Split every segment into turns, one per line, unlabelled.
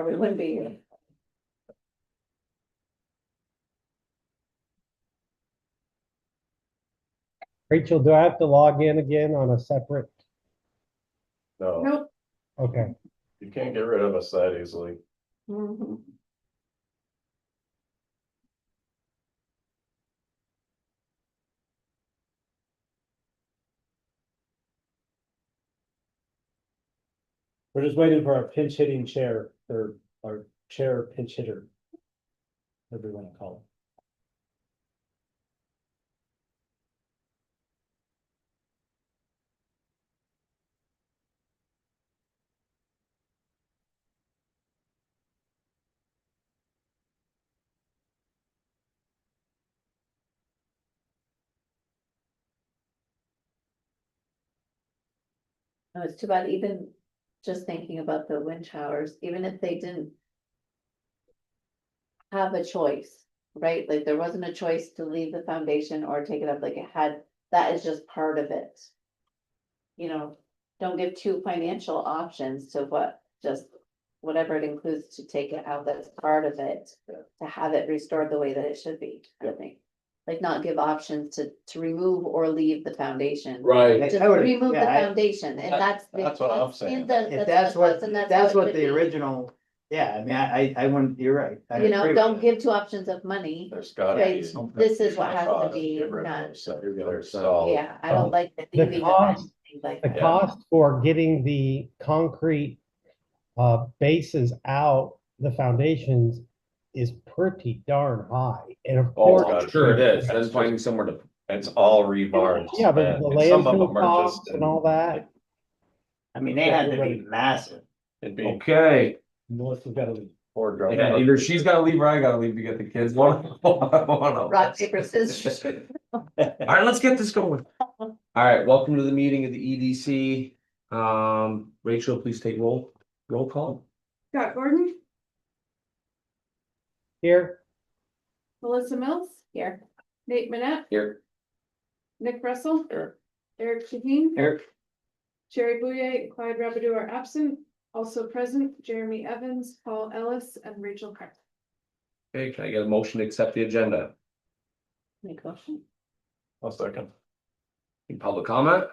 or we wouldn't be here.
Rachel, do I have to log in again on a separate?
No,
Nope.
Okay,
you can't get rid of us that easily.
Mhm.
We're just waiting for our pinch hitting chair, or our chair pinch hitter. Whatever you want to call
No, it's too bad, even just thinking about the wind towers, even if they didn't. Have a choice, right? Like there wasn't a choice to leave the foundation or take it up, like it had, that is just part of it. You know, don't give two financial options to what, just whatever it includes to take it out, that's part of it. To have it restored the way that it should be, I think. Like not give options to remove or leave the foundation.
Right.
Just
I would-
remove the
yeah, I-
foundation, and that's.
That's what I'm saying.
If that's what,
and
that's
how it
what
should
the
be.
original, yeah, I mean, I wouldn't, you're right. I
You know,
agree with
don't
that.
give two options of money.
There's gotta
Right,
be.
this is what has to
cost
be
get rid of
done.
those, so you're gonna install.
Yeah, I don't like the
The
leaving of
cost-
anything like
the
that.
cost for getting the concrete bases out, the foundations is pretty darn high. And of
Oh,
course,
God.
sure it is. Then finding somewhere to.
It's all rebar.
yeah, the
and some of
landfill
them are
costs
just.
and all that.
I mean, they had to be massive.
It'd be
Okay,
Melissa's gotta leave.
four drum.
yeah, either she's gotta leave or I gotta leave to get the kids. One of
Rock, paper, scissors.
All right, let's get this going. All right, welcome to the meeting of the EDC. Rachel, please take roll call.
Scott Gordon,
Here,
Melissa Mills,
Here,
Nate Manette,
Here.
Nick Russell,
Here.
Eric Shaheen,
Eric,
Sherry Bouye, and Clyde Rabideau are absent. Also present, Jeremy Evans, Paul Ellis, and Rachel Carr.
Okay, can I get a motion to accept the agenda?
make motion.
One second.
Any public comment?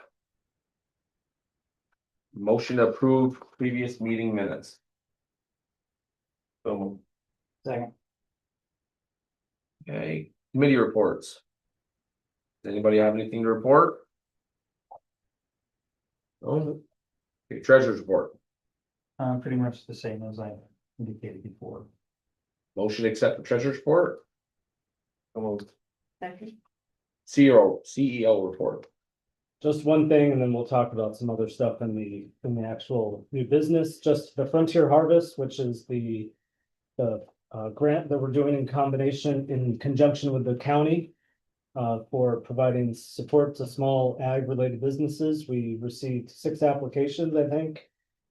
Motion to approve previous meeting minutes.
So
second,
Okay, committee reports. Does anybody have anything to report? No. Okay, treasurer's report.
pretty much the same as I indicated before.
Motion to accept the treasurer's report.
Second.
CEO report.
Just one thing, and then we'll talk about some other stuff in the actual new business, just the Frontier Harvest, which is the grant that we're doing in conjunction with the county. For providing support to small ag related businesses. We received 6 applications, I think.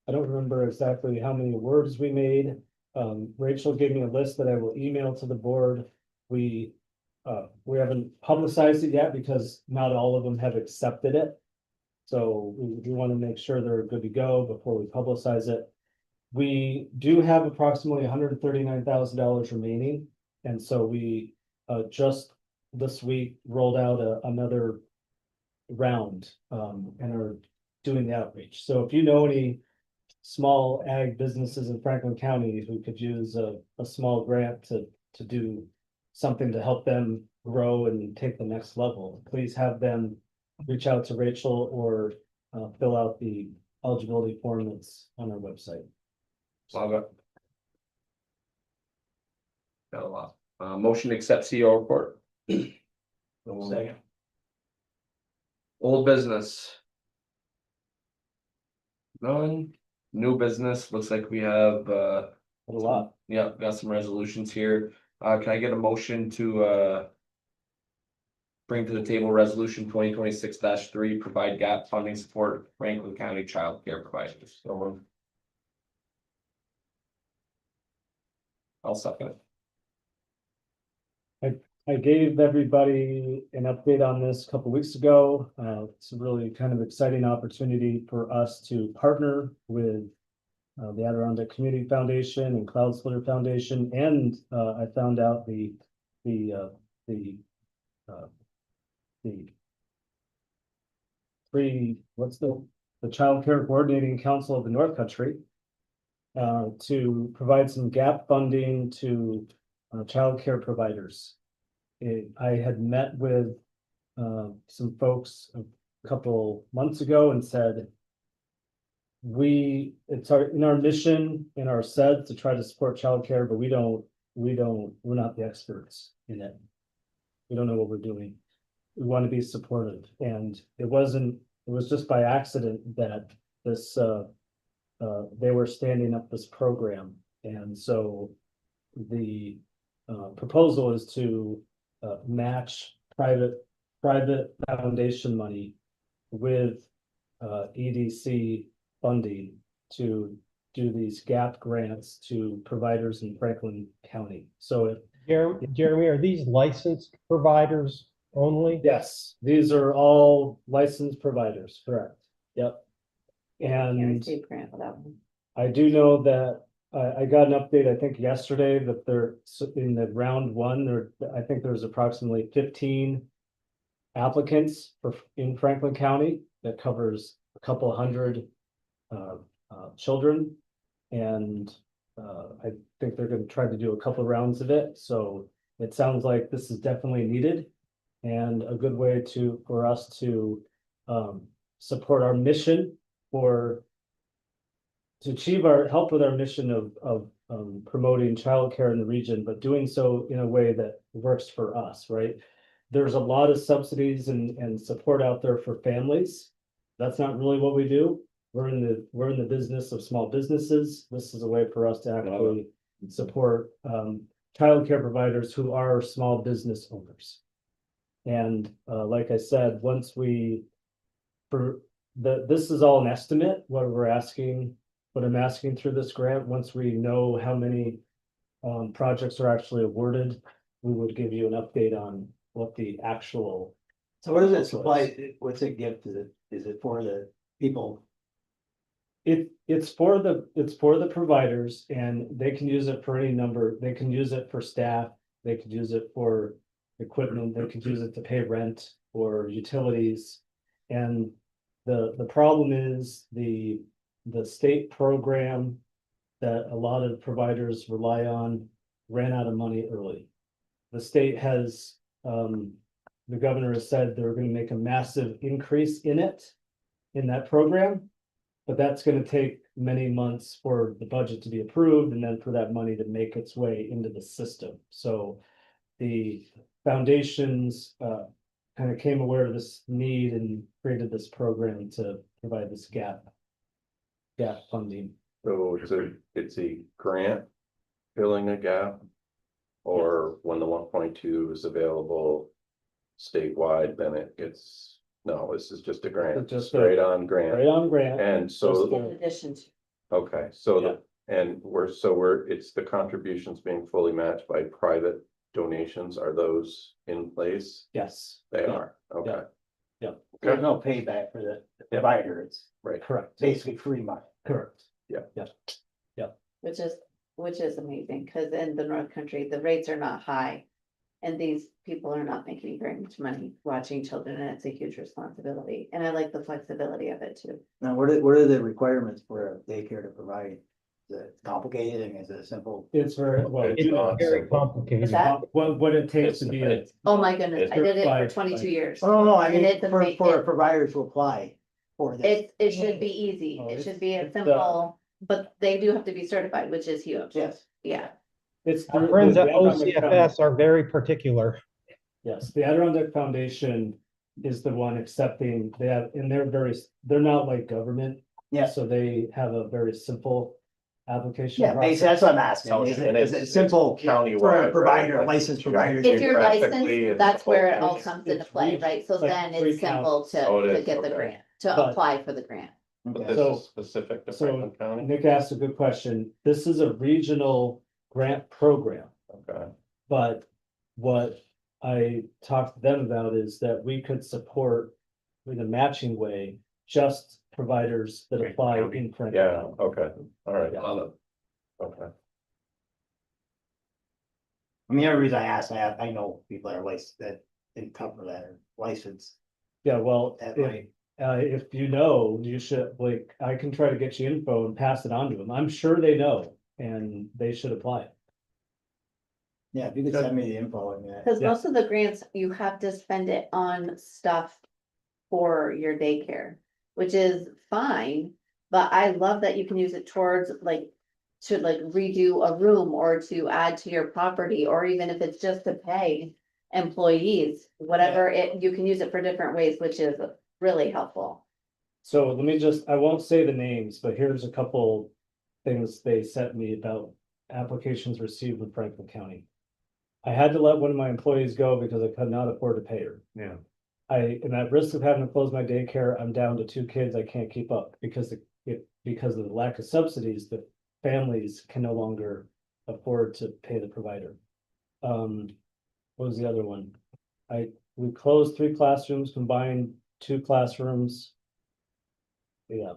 I don't remember exactly how many awards we made. Rachel gave me a list that I will email to the board. We haven't publicized it yet because not all of them have accepted it. So we want to make sure they're good to go before we publicize it. We do have approximately $139,000 remaining. And so we just this week rolled out another round and are doing the outreach. So if you know any small ag businesses in Franklin County who could use a small grant to do something to help them grow and take the next level, please have them reach out to Rachel or fill out the eligibility form that's on our website.
Love it. Got a lot. Motion to accept CEO report.
Second.
Old business. None. New business, looks like we have,
A lot.
yeah, got some resolutions here. Can I get a motion to, bring to the table resolution 2026-3, provide gap funding support for Franklin County child care providers. So moved. I'll second it.
I gave everybody an update on this a couple weeks ago. It's a really kind of exciting opportunity for us to partner with the Adirondack Community Foundation and Cloud Splitter Foundation, and I found out the what's the Child Care Coordinating Council of the North Country to provide some gap funding to child care providers. I had met with some folks a couple months ago and said, it's in our mission, in our SED to try to support childcare, but we're not the experts in it. We don't know what we're doing. We want to be supportive, and it was just by accident that this, they were standing up this program, and so the proposal is to match private foundation money with EDC funding to do these gap grants to providers in Franklin County. So
Jeremy, are these licensed providers only?
yes, these are all licensed providers, correct? Yep. And
Grant for that one.
I do know that I got an update, I think yesterday, that they're in the round one, I think there's approximately 15 applicants in Franklin County that covers a couple hundred children. And I think they're going to try to do a couple rounds of it. So it sounds like this is definitely needed and a good way for us to support our mission to achieve help with our mission of promoting childcare in the region, but doing so in a way that works for us, right? There's a lot of subsidies and support out there for families. That's not really what we do. We're in the business of small businesses. This is a way for us to actually support childcare providers who are small business owners. And like I said, this is all an estimate, what I'm asking through this grant. Once we know how many projects are actually awarded, we would give you an update on what the actual.
So what does it supply? What's it give to is it for the people?
It's for the providers, and they can use it for any number. They can use it for staff. They could use it for equipment. They could use it to pay rent or utilities. And the problem is the state program that a lot of providers rely on ran out of money early. The state has, the governor has said they're going to make a massive increase in that program, but that's going to take many months for the budget to be approved and then for that money to make its way into the system. So the foundations kind of came aware of this need and created this program to provide this gap funding.
So it's a grant filling a gap? Or when the 1.2 is available statewide, then this is just a grant,
It's just
straight on grant.
Right on grant.
And so,
In addition to,
okay, so it's the contributions being fully matched by private donations. Are those in place?
Yes.
They
Yeah.
are, okay.
There's no payback for the provider. It's
Right.
Correct.
basically free money.
Correct.
which is amazing, because in the North Country, the rates are not high. And these people are not making very much money watching children, and it's a huge responsibility, and I like the flexibility of it too.
Now, what are the requirements for a daycare to provide? Is it complicated and is it simple?
It's very, well,
It's
It's
not
very
simple.
complicated.
Is that-
what it takes to be a.
Oh my goodness, I did it for 22 years.
Oh, no, I
And
mean,
it's
for
amazing.
a provider to apply for this.
It should be easy,
Oh,
it
it's-
should be a
it's,
simple, but they do have to be certified, which is huge,
Yes.
yeah.
It's
Our
through
friends
the
at
Adirondack
OCFS are very particular.
Yes, the Adirondack Foundation is the one accepting, they're not like government.
Yes.
So they have a very simple application.
Yeah,
process.
basically, that's what I'm asking.
So
Is
and
it
it's
simple
countywide,
for a
right?
provider,
Like,
licensed provider?
If you're
Geographically,
licensed,
it's
that's where it
the whole
all
thing.
comes into
It's
play,
reach-
right? So
like
then
3
it's simple
counts.
Oh, it
to
is,
get the
okay.
grant, to
But-
apply for the grant.
But
Okay.
this
So-
is specific to
so
Franklin County?
Nick asked a good question. This is a regional grant program.
Okay,
But what I talked to them about is that we could support in a matching way, just providers that apply in Franklin
Yeah,
County.
okay, all right,
Love it.
okay.
I mean, every reason I asked, I know people that are licensed, that didn't cover that are licensed.
Yeah, well,
That
if,
might,
if you know, you should, like, I can try to get you info and pass it on to them. I'm sure they know and they should apply.
yeah, if you could send me the info, I mean,
Cause
Yeah.
most of the grants, you have to spend it on stuff for your daycare, which is fine. But I love that you can use it towards like, to like redo a room or to add to your property, or even if it's just to pay employees, whatever it, you can use it for different ways, which is really helpful.
So let me just, I won't say the names, but here's a couple things they sent me about applications received in Franklin County. I had to let one of my employees go because I could not afford to pay her.
Yeah.
I am at risk of having to close my daycare. I'm down to 2 kids. I can't keep up because because of the lack of subsidies, the families can no longer afford to pay the provider. What was the other one? We closed 3 classrooms, combined 2 classrooms. Yeah.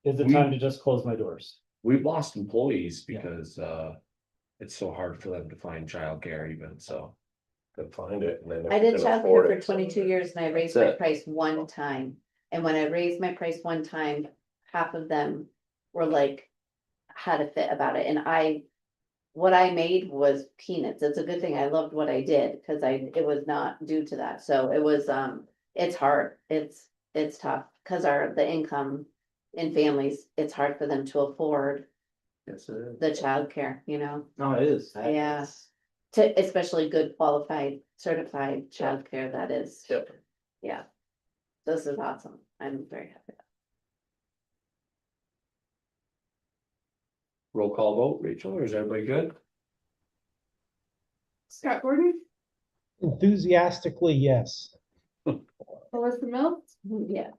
Is it time to just close my doors?
We've lost employees
Yeah.
because it's so hard for them to find childcare even, so.
Could find it and then. if
I
you
did
can
childcare
afford
for
it,
22 years and I raised
That's
my
it.
price one time. And when I raised my price one time, half of them were like, had a fit about it. And what I made was peanuts. It's a good thing I loved what I did, cause it was not due to that. So it was, it's hard. It's tough, cause the income in families, it's hard for them to afford
Yes, it is.
the childcare, you know?
no, it is.
Yeah. To especially good qualified, certified childcare that is.
Yep.
Yeah. This is awesome. I'm very happy.
Roll call vote, Rachel, or is everybody good?
Scott Gordon,
Enthusiastically, yes.
Melissa Mills,
Yeah.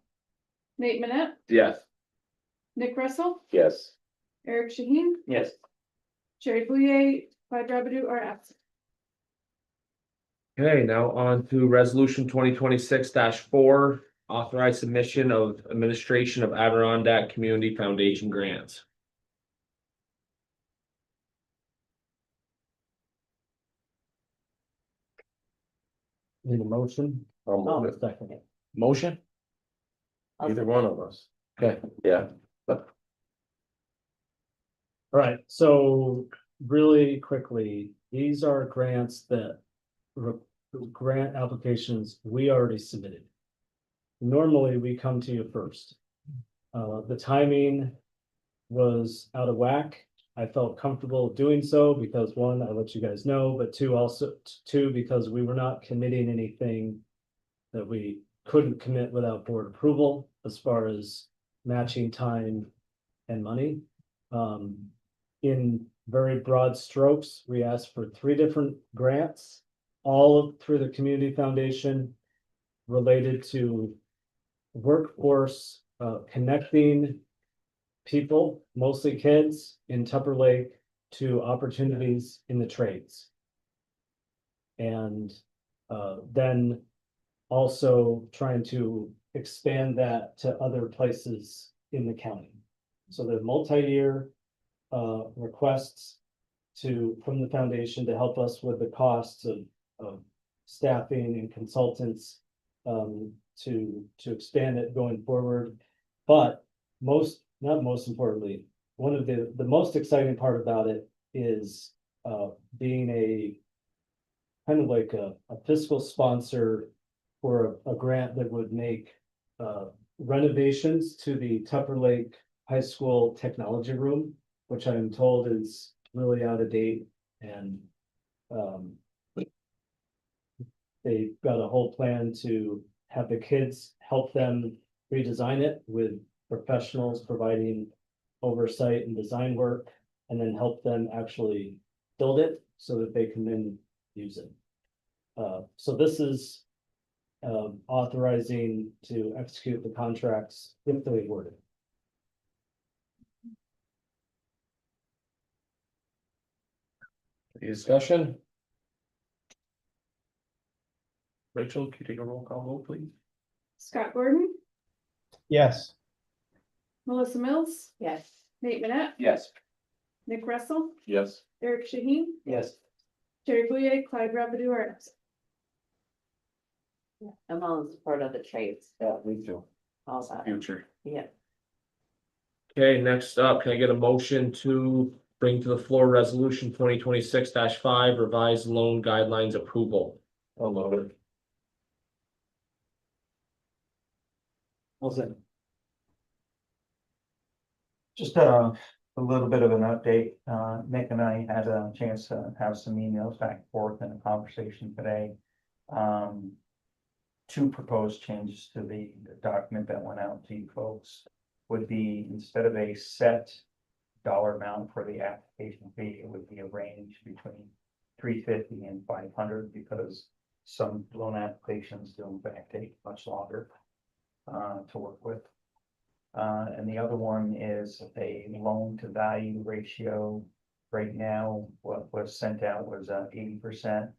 Nate Manette,
Yes.
Nick Russell,
Yes,
Eric Shaheen,
Yes,
Jerry Bouye, Clyde Rabidou are absent.
Okay, now on to resolution 2026-4, authorized submission of administration of Adirondack Community Foundation grants.
Need a motion?
I'll
Oh,
move it,
second.
Motion?
either one of us,
Okay.
yeah.
Right, so really quickly, these are grants that grant applications we already submitted. Normally, we come to you first. The timing was out of whack. I felt comfortable doing so because 1, I let you guys know, but 2, because we were not committing anything that we couldn't commit without board approval as far as matching time and money. In very broad strokes, we asked for 3 different grants, all through the community foundation related to workforce, connecting people, mostly kids in Tupper Lake, to opportunities in the trades. And then also trying to expand that to other places in the county. So the multi-year requests from the foundation to help us with the costs of staffing and consultants to expand it going forward. But not most importantly, one of the most exciting part about it is being a kind of like a fiscal sponsor for a grant that would make renovations to the Tupper Lake High School technology room, which I'm told is really out of date, and they got a whole plan to have the kids help them redesign it with professionals providing oversight and design work, and then help them actually build it so that they can then use it. So this is authorizing to execute the contracts if they're awarded.
Any discussion? Rachel, can you take a roll call vote, please?
Scott Gordon,
Yes.
Melissa Mills,
Yes.
Nate Manette,
Yes.
Nick Russell,
Yes.
Eric Shaheen,
Yes.
Jerry Bouye, Clyde Rabideau are absent.
I'm all in support of the trades,
Yeah, me too.
all that,
Future.
yeah.
Okay, next up, can I get a motion to bring to the floor resolution 2026-5 revised loan guidelines approval?
I'll load it.
Listen. Just a little bit of an update. Nick and I had a chance to have some emails back and forth and a conversation today. Two proposed changes to the document that went out to you folks would be, instead of a set dollar amount for the application fee, it would be a range between $350 and $500, because some loan applications do in fact take much longer to work with. And the other one is a loan to value ratio. Right now, what was sent out was 80%.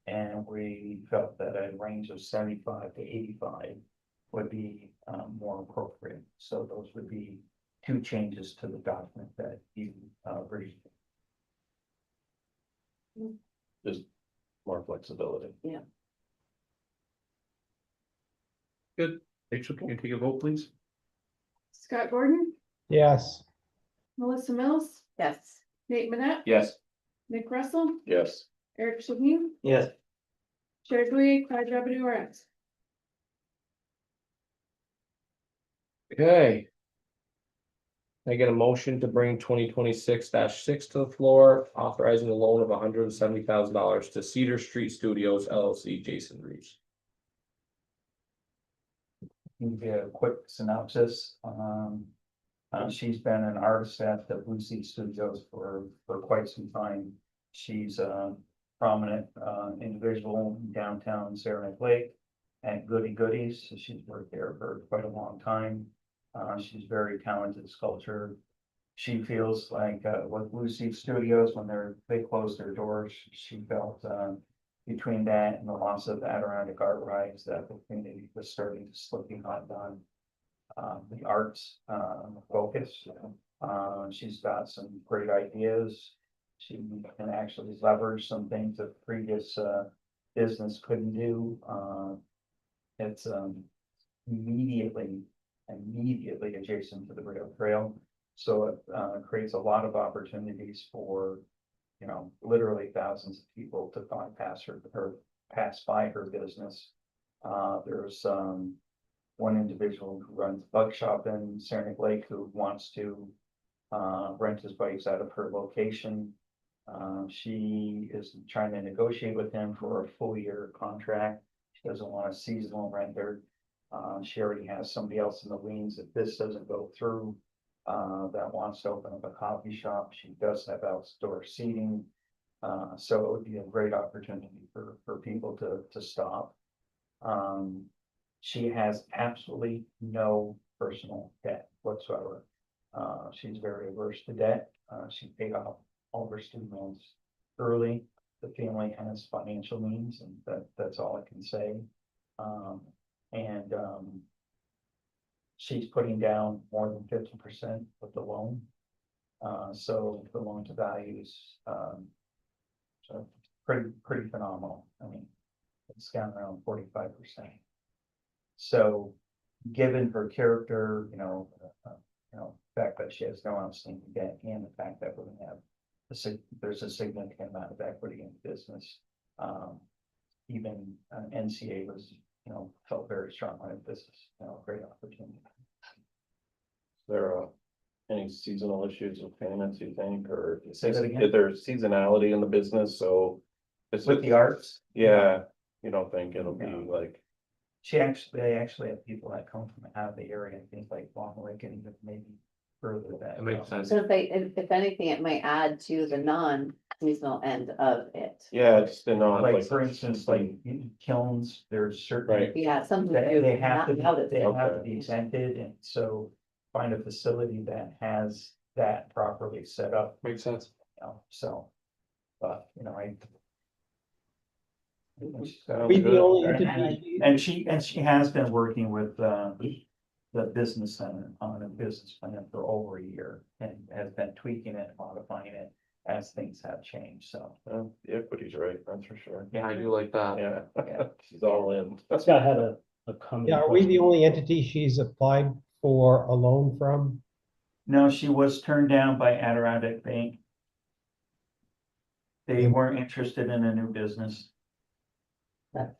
And we felt that a range of 75 to 85 would be more appropriate. So those would be two changes to the document that you read.
Just more flexibility.
Good. Rachel, can you take a vote, please?
Scott Gordon,
Yes.
Melissa Mills,
Yes.
Nate Manette,
Yes.
Nick Russell,
Yes.
Eric Shaheen,
Yes.
Jerry Bouye, Clyde Rabideau are absent.
Okay. Can I get a motion to bring 2026-6 to the floor, authorizing a loan of $170,000 to Cedar Street Studios LLC, Jason Reeves.
Give you a quick synopsis. She's been an artist at the Blue Sea Studios for quite some time. She's a prominent individual in downtown Saranac Lake at Goody Goodies. So she's worked there for quite a long time. She's very talented sculptor. She feels like with Blue Sea Studios, when they closed their doors, she felt between that and the loss of the Adirondack art rides, that the community was starting to slip behind on the arts focus. She's got some great ideas. She can actually leverage some things that previous business couldn't do. It's immediately adjacent to the rail trail. So it creates a lot of opportunities for, literally thousands of people to bypass her or pass by her business. There's one individual who runs a bug shop in Saranac Lake who wants to rent his bikes out of her location. She is trying to negotiate with him for a full year contract. She doesn't want a seasonal renter. She already has somebody else in the wings if this doesn't go through. That wants to open up a coffee shop. She does have outdoor seating. So it would be a great opportunity for people to stop. She has absolutely no personal debt whatsoever. She's very averse to debt. She paid off all of her student loans early. The family has financial means, and that's all I can say. She's putting down more than 50% of the loan. So the loan to values, so pretty phenomenal. I mean, it's down around 45%. So given her character, the fact that she has no outstanding debt, and the fact that we're gonna have there's a significant amount of equity in the business. Even NCA was, felt very strongly that this is, a great opportunity.
There are any seasonal issues with payments, you think, or is
Say that again?
there seasonality in the business? So
With the arts,
yeah, you don't think it'll be
No.
like,
they actually have people that come from out of the area, I think like Long Lake and even maybe further that.
That makes sense.
So if anything, it might add to the non-seasonal end of it.
yeah, it's the non,
Like
like,
for instance, like kilns, there's certain.
Right.
Yeah, something to
They
do,
they have to,
not out of
they
it.
have to be exempted, and so find a facility that has that properly set up,
Makes sense.
so. But, I.
sounds
We the
good.
only
And
entity.
and she has been working with the business on a business plan for over a year and has been tweaking it, modifying it as things have changed, so.
Well, the equity's right, that's for sure.
I do like that.
Yeah, she's all in.
Scott had a comment.
Yeah, are we the only entity she's applied for a loan from?
No, she was turned down by Adirondack Bank. They weren't interested in a new business.
That's.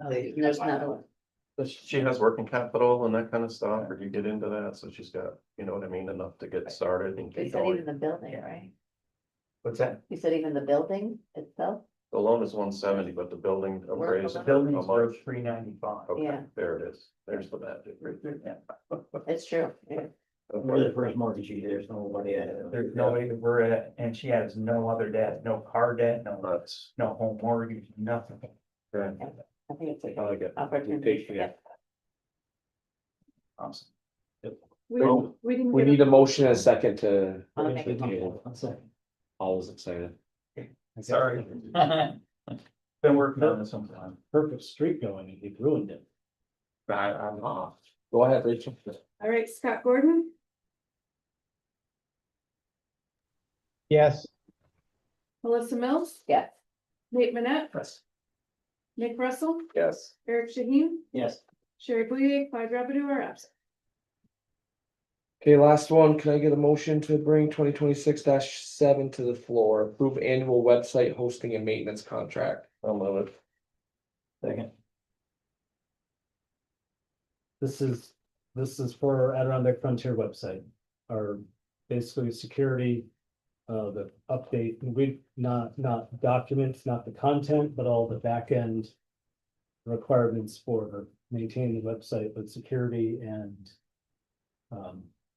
Oh, there's another one.
But she has working capital and that kind of stuff, or you get into that, so she's got, you know what I mean, enough to get started and
You
keep
said even
going.
the building, right?
What's that?
You said even the building itself?
The loan is 170, but the building appraised.
The
how
building's
much?
worth $395.
Okay,
Yeah.
there it is. There's the magic.
It's true, yeah.
We're the first mortgagee, there's nobody, there's nobody, we're at, and she has no other debt, no car debt,
That's,
no home mortgage, nothing.
okay.
I think it's a
I
good
like it.
opportunity.
Yeah.
Yeah.
Awesome.
We
So,
we didn't.
We
get
need a motion and a second to.
I'll make a
Always excited.
Sorry. Been working on this some time.
Perfect streak going and he ruined it.
I'm off. Go ahead, Rachel.
All right, Scott Gordon,
Yes,
Melissa Mills,
Yes,
Nate Manette,
Yes.
Nick Russell,
Yes,
Eric Shaheen,
Yes.
Sherry Bouye, Clyde Rabideau are absent.
Okay, last one. Can I get a motion to bring 2026-7 to the floor? Approve annual website hosting and maintenance contract.
I'll move it.
Second.
This is for Adirondack Frontier website, our basically security. The update, we not documents, not the content, but all the back end. Requirements for maintaining the website with security and.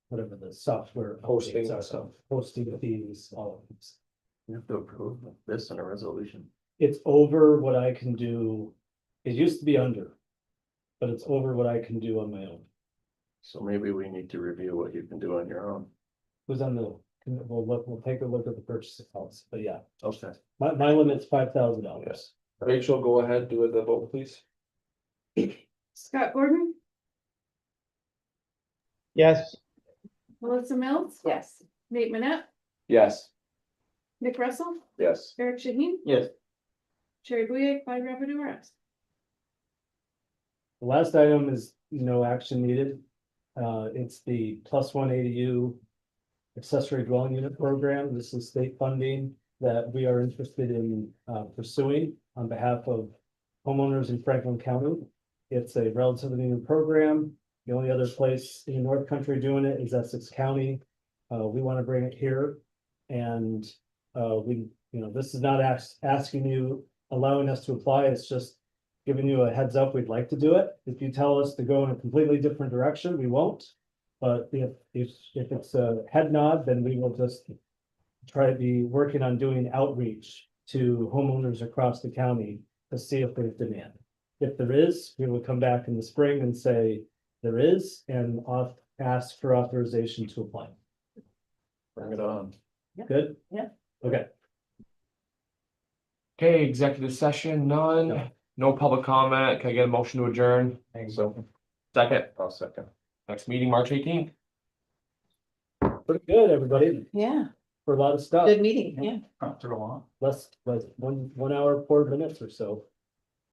Whatever the software.
Hosting
updates are,
stuff.
Hosting fees, all of this.
You have to approve this in a resolution.
It's over what I can do. It used to be under. But it's over what I can do on my own.
So maybe we need to review what you can do on your own.
Who's on the, we'll take a look at the purchase accounts, but yeah,
Okay.
my limit's $5,000.
Yes.
Rachel, go ahead, do the vote, please.
Scott Gordon,
yes,
Melissa Mills,
yes,
Nate Manette,
Yes.
Nick Russell,
Yes,
Eric Shaheen,
Yes.
Sherry Bouye, Clyde Rabideau are absent.
The last item is no action needed. It's the +1 ADU accessory dwelling unit program. This is state funding that we are interested in pursuing on behalf of homeowners in Franklin County. It's a relatively new program. The only other place in the North Country doing it is Essex County. We want to bring it here. And this is not asking you, allowing us to apply. It's just giving you a heads up, we'd like to do it. If you tell us to go in a completely different direction, we won't. But if it's a head nod, then we will just try to be working on doing outreach to homeowners across the county to see if there's demand. If there is, we will come back in the spring and say there is, and ask for authorization to apply.
bring it on.
Good?
Yeah.
Okay.
Okay, executive session, none. No public comment. Can I get a motion to adjourn?
So
Second,
I'll second.
next meeting, March 18th.
Pretty good, everybody,
yeah,
for a lot of stuff.
good meeting, yeah.
Through a lot.
Less, like 1 hour, 4 minutes or so.